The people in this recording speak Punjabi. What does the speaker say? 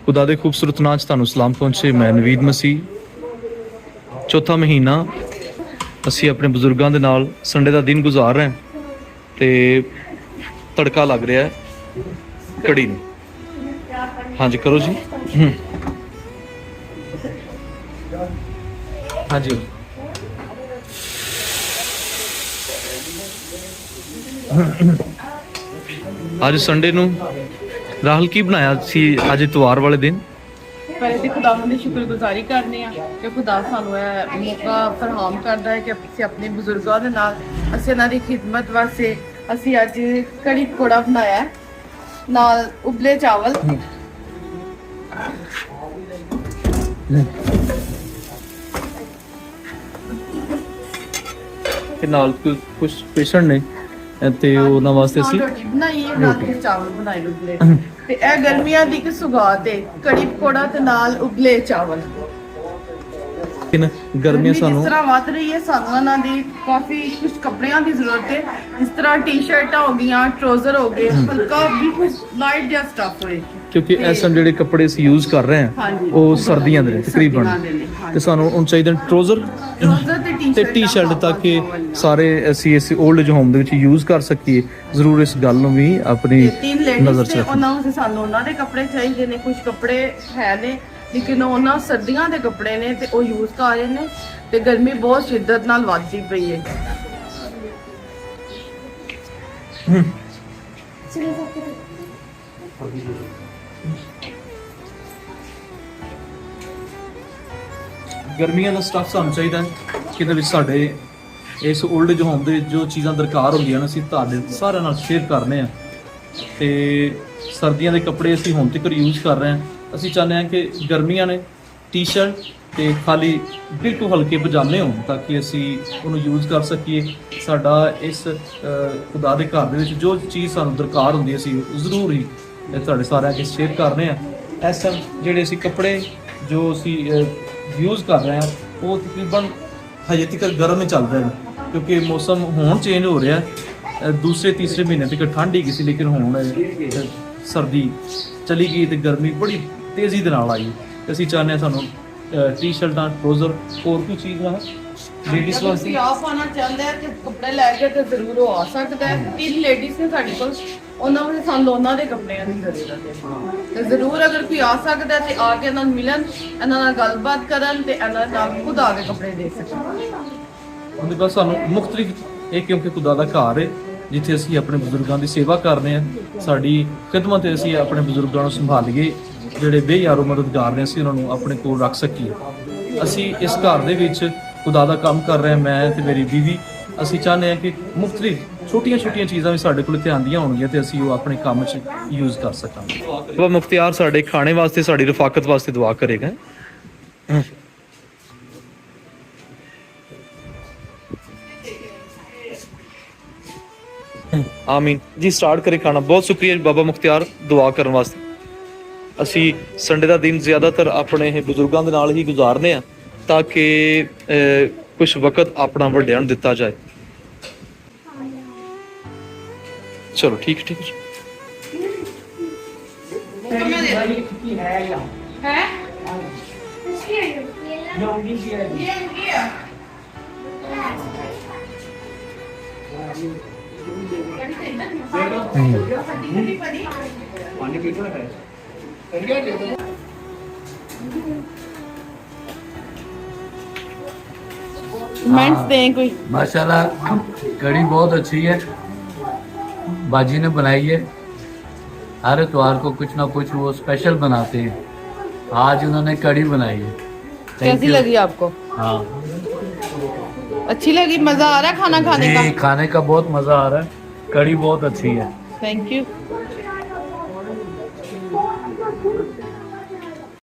खुदा दे खूबसूरत नाम च तुहानूं सलाम पहुंचे। मैं नवीद मसीह। चौथा महीना ਅਸੀਂ ਆਪਣੇ ਬਜ਼ੁਰਗਾਂ ਦੇ ਨਾਲ ਸੰਡੇ ਦਾ ਦਿਨ ਗੁਜ਼ਾਰ ਰਹੇ ਹਾਂ ਤੇ ਤੜਕਾ ਲੱਗ ਰਿਹਾ ਹੈ ਕੜੀ ਨੂੰ। ਹਾਂਜੀ ਕਰੋ ਜੀ। ਹਾਂਜੀ ਅੱਜ ਸੰਡੇ ਨੂੰ ਰਾਹੁਲ ਕੀ ਬਣਾਇਆ ਸੀ ਅੱਜ ਇਤਵਾਰ ਵਾਲੇ ਦਿਨ? ਪਹਿਲੇ ਤੇ ਖੁਦਾਵੰਦ ਦੀ ਸ਼ੁਕਰਗੁਜ਼ਾਰੀ ਕਰਨੀ ਆ ਕਿ ਖੁਦਾ ਸਾਨੂੰ ਇਹ ਮੌਕਾ ਫਰਾਹਮ ਕਰਦਾ ਹੈ ਕਿ ਅਸੀਂ ਆਪਣੇ ਬਜ਼ੁਰਗਾਂ ਦੇ ਨਾਲ ਅਸੀਂ ਇਹਨਾਂ ਦੀ ਖਿਦਮਤ ਵਾਸਤੇ ਅਸੀਂ ਅੱਜ ਕੜੀ ਪਕੌੜਾ ਬਣਾਇਆ ਹੈ, ਨਾਲ ਉਬਲੇ ਚਾਵਲ। ਤੇ ਨਾਲ ਕੁਝ ਪੇਸ਼ੈਂਟ ਨੇ ਤੇ ਉਹਨਾਂ ਵਾਸਤੇ ਅਸੀਂ ਰੋਟੀ ਬਣਾਈ ਹੈ, ਨਾਲ ਕੁਝ ਚਾਵਲ ਬਣਾਏ ਉਬਲੇ। ਤੇ ਇਹ ਗਰਮੀਆਂ ਦੀ ਇੱਕ ਸੁਗਾਤ ਹੈ, ਕੜੀ ਪਕੌੜਾ ਤੇ ਨਾਲ ਉਬਲੇ ਚਾਵਲ। ਲੇਕਿਨ ਗਰਮੀਆਂ ਸਾਨੂੰ ਜਿਸ ਤਰ੍ਹਾਂ ਵੱਧ ਰਹੀ ਹੈ ਸਾਨੂੰ ਇਹਨਾਂ ਦੀ ਕਾਫੀ ਕੁਝ ਕੱਪੜਿਆਂ ਦੀ ਜ਼ਰੂਰਤ ਹੈ, ਜਿਸ ਤਰ੍ਹਾਂ ਟੀ-ਸ਼ਰਟਾਂ ਹੋ ਗਈਆਂ, ਟਰਾਊਜ਼ਰ ਹੋ ਗਏ, ਹਲਕਾ ਬਿਲਕੁਲ ਲਾਈਟ ਜਿਹਾ ਸਟਫ ਹੋਏ, ਕਿਉਂਕਿ ਇਸ ਟਾਈਮ ਜਿਹੜੇ ਕੱਪੜੇ ਅਸੀਂ ਯੂਜ਼ ਕਰ ਰਹੇ ਹਾਂ ਹਾਂਜੀ, ਉਹ ਸਰਦੀਆਂ ਦੇ ਨੇ ਤਕਰੀਬਨ। ਸਰਦੀਆਂ ਦੇ ਨੇ, ਹਾਂਜੀ। ਤੇ ਸਾਨੂੰ ਹੁਣ ਚਾਹੀਦੇ ਨੇ ਟਰਾਊਜ਼ਰ ਤੇ ਟੀ-ਸ਼ਰਟ ਤਾਂ ਕਿ ਸਾਰੇ ਅਸੀਂ ਇਸ 올ਡ ਏਜ ਹੋਮ ਦੇ ਵਿੱਚ ਯੂਜ਼ ਕਰ ਸਕੀਏ। ਜ਼ਰੂਰ ਇਸ ਗੱਲ ਨੂੰ ਵੀ ਆਪਣੀ ਤਿੰਨ ਨਜ਼ਰ ਲੇਡੀਜ਼ ਚ ਨੇ, ਰੱਖੋ। ਉਹਨਾਂ ਨੂੰ ਸਾਨੂੰ ਉਹਨਾਂ ਦੇ ਕੱਪੜੇ ਚਾਹੀਦੇ ਨੇ। ਕੁਝ ਕੱਪੜੇ ਹੈ ਨੇ ਲੇਕਿਨ ਉਹਨਾਂ ਸਰਦੀਆਂ ਦੇ ਕੱਪੜੇ ਨੇ ਤੇ ਉਹ ਯੂਜ਼ ਕਰ ਰਹੇ ਨੇ ਤੇ ਗਰਮੀ ਬਹੁਤ ਸ਼ਿੱਦਤ ਨਾਲ ਵੱਧਦੀ ਪਈ ਹੈ। ਗਰਮੀਆਂ ਦਾ ਸਟਾਫ ਸਾਨੂੰ ਚਾਹੀਦਾ ਹੈ ਕਿਤੇ ਵਿੱਚ ਸਾਡੇ ਇਸ 올ਡ ਏਜ ਹੋਮ ਦੇ ਵਿੱਚ ਜੋ ਚੀਜ਼ਾਂ ਦਰਕਾਰ ਹੁੰਦੀਆਂ ਨੇ ਅਸੀਂ ਤੁਹਾਡੇ ਸਾਰਿਆਂ ਨਾਲ ਸ਼ੇਅਰ ਕਰਨੇ ਆ। ਤੇ ਸਰਦੀਆਂ ਦੇ ਕੱਪੜੇ ਅਸੀਂ ਹੁਣ ਤੱਕ ਯੂਜ਼ ਕਰ ਰਹੇ ਹਾਂ। ਅਸੀਂ ਚਾਹੁੰਦੇ ਹਾਂ ਕਿ ਗਰਮੀਆਂ ਨੇ ਟੀ-ਸ਼ਰਟ ਤੇ ਖਾਲੀ ਬਿਲਕੁਲ ਹਲਕੇ ਪਜਾਮੇ ਹੋਣ ਤਾਂ ਕਿ ਅਸੀਂ ਉਹਨੂੰ ਯੂਜ਼ ਕਰ ਸਕੀਏ। ਸਾਡਾ ਇਸ ਖੁਦਾ ਦੇ ਘਰ ਦੇ ਵਿੱਚ ਜੋ ਚੀਜ਼ ਸਾਨੂੰ ਦਰਕਾਰ ਹੁੰਦੀ ਹੈ ਅਸੀਂ ਜ਼ਰੂਰ ਹੀ ਤੁਹਾਡੇ ਸਾਰਿਆਂ ਅੱਗੇ ਸ਼ੇਅਰ ਕਰਨੇ ਆ। ਇਸ ਟਾਈਮ ਜਿਹੜੇ ਅਸੀਂ ਕੱਪੜੇ ਜੋ ਅਸੀਂ ਯੂਜ਼ ਕਰ ਰਹੇ ਹਾਂ ਉਹ ਤਕਰੀਬਨ ਹਜੇ ਤੱਕ ਗਰਮ ਹੀ ਚੱਲ ਰਹੇ ਨੇ ਕਿਉਂਕਿ ਮੌਸਮ ਹੁਣ ਚੇਂਜ ਹੋ ਰਿਹਾ। ਦੂਸਰੇ ਤੀਸਰੇ ਮਹੀਨੇ ਤੱਕ ਠੰਡ ਹੀ ਸੀ ਲੇਕਿਨ ਹੁਣ ਸਰਦੀ ਚਲੀ ਗਈ ਤੇ ਗਰਮੀ ਬੜੀ ਤੇਜ਼ੀ ਦੇ ਨਾਲ ਆਈ। ਅਸੀਂ ਚਾਹੁੰਦੇ ਹਾਂ ਸਾਨੂੰ ਟੀ-ਸ਼ਰਟਾਂ, ਟਰਾਊਜ਼ਰ, ਹੋਰ ਕੋਈ ਚੀਜ਼ ਨਾ ਲੇਡੀਜ਼ ਵਾਸਤੇ ਤੁਸੀਂ ਆਪ ਆਉਣਾ ਚਾਹੁੰਦੇ ਆ ਤੇ ਕੱਪੜੇ ਲੈ ਕੇ ਤੇ ਜ਼ਰੂਰ ਉਹ ਆ ਸਕਦਾ ਹੈ। ਤਿੰਨ ਲੇਡੀਜ਼ ਨੇ ਸਾਡੇ ਕੋਲ, ਉਹਨਾਂ ਨੂੰ ਸਾਨੂੰ ਉਹਨਾਂ ਦੇ ਕੱਪੜਿਆਂ ਦੀ ਜ਼ਰੂਰਤ ਹੈ ਤੇ ਜ਼ਰੂਰ ਅਗਰ ਕੋਈ ਆ ਸਕਦਾ ਤੇ ਆ ਕੇ ਇਹਨਾਂ ਨੂੰ ਮਿਲਣ, ਇਹਨਾਂ ਨਾਲ ਗੱਲਬਾਤ ਕਰਨ ਤੇ ਇਹਨਾਂ ਨਾਲ ਖੁਦ ਆ ਕੇ ਕੱਪੜੇ ਦੇ ਸਕਣ। ਉਹਦੇ ਬਾਅਦ ਸਾਨੂੰ ਮੁਖਤਲਿਫ ਇਹ ਕਿਉਂਕਿ ਖੁਦਾ ਦਾ ਘਰ ਹੈ ਜਿੱਥੇ ਅਸੀਂ ਆਪਣੇ ਬਜ਼ੁਰਗਾਂ ਦੀ ਸੇਵਾ ਕਰਨੇ ਆ। ਸਾਡੀ ਖਿਦਮਤ ਹੈ ਅਸੀਂ ਆਪਣੇ ਬਜ਼ੁਰਗਾਂ ਨੂੰ ਸੰਭਾਲੀਏ, ਜਿਹੜੇ ਬੇਯਾਰੋ ਮਦਦਗਾਰ ਨੇ ਅਸੀਂ ਉਹਨਾਂ ਨੂੰ ਆਪਣੇ ਕੋਲ ਰੱਖ ਸਕੀਏ। ਅਸੀਂ ਇਸ ਘਰ ਦੇ ਵਿੱਚ ਖੁਦਾ ਦਾ ਕੰਮ ਕਰ ਰਹੇ ਹਾਂ, ਮੈਂ ਤੇ ਮੇਰੀ ਬੀਵੀ। ਅਸੀਂ ਚਾਹੁੰਦੇ ਹਾਂ ਕਿ ਮੁਖਤਲਿਫ ਛੋਟੀਆਂ ਚੀਜ਼ਾਂ ਵੀ ਸਾਡੇ ਕੋਲ ਇੱਥੇ ਆਉਂਦੀਆਂ ਹੋਣਗੀਆਂ ਤੇ ਅਸੀਂ ਉਹ ਆਪਣੇ ਕੰਮ 'ਚ ਯੂਜ਼ ਕਰ ਸਕਾਂਗੇ। ਬਾਬਾ ਮੁਖਤਿਆਰ ਸਾਡੇ ਖਾਣੇ ਵਾਸਤੇ, ਸਾਡੀ ਰਫਾਕਤ ਵਾਸਤੇ ਦੁਆ ਕਰੇਗਾ। ਆਮੀਨ ਜੀ। ਸਟਾਰਟ ਕਰੇ ਖਾਣਾ। ਬਹੁਤ ਸ਼ੁਕਰੀਆ ਬਾਬਾ ਮੁਖਤਿਆਰ ਦੁਆ ਕਰਨ ਵਾਸਤੇ। ਅਸੀਂ ਸੰਡੇ ਦਾ ਦਿਨ ਜ਼ਿਆਦਾਤਰ ਆਪਣੇ ਇਹ ਬਜ਼ੁਰਗਾਂ ਦੇ ਨਾਲ ਹੀ ਗੁਜ਼ਾਰਨੇ ਆ ਤਾਂ ਕਿ ਕੁਝ ਵਕਤ ਆਪਣਾ ਵੱਡਿਆਂ ਨੂੰ ਦਿੱਤਾ ਜਾਏ। ਚਲੋ ਠੀਕ ਹੈ। कमेंट्स दें कोई। माशाल्लाह कड़ी बहुत अच्छी है, बाजी ने बनाई है। हर इतवार को कुछ ना कुछ वो स्पेशल बनाते हैं। आज उन्होंने कड़ी बनाई है। कैसी लगी आपको? हाँ अच्छी लगी? मजा आ रहा है खाना खाने का? खाने का बहुत मजा आ रहा है। कड़ी बहुत अच्छी है। Thank you.